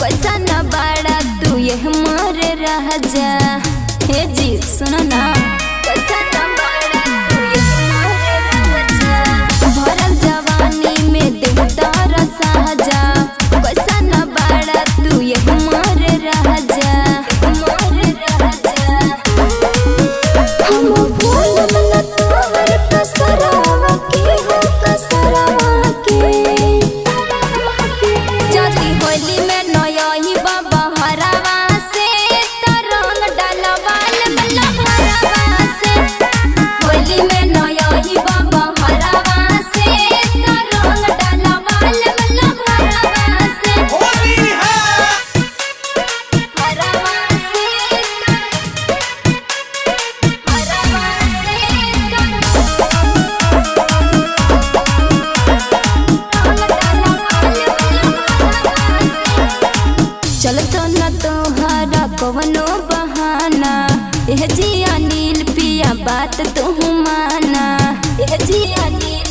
कैसा न बड़ा तू ये हमारे राजा। हे जी सुनो ना, कैसा न बड़ा तू ये हमारे राजा। भरल जवानी में देवता रसाजा, कैसा न बड़ा तू ये हमारे राजा, हमारे राजा। हम बोल मन तोहर कसरावा के हो कसरावा के। जदी होली में नयही बाबा हरावा से तरंग डालवाल बल्ला हरावा से। होली में नयही बाबा हरावा से तरंग डालवाल बल्ला हरावा से। होली है हरावा से चलतो न तोहरा कवनो बहाना। एह जी अनिल पिया बात तू माना, एह जी अनिल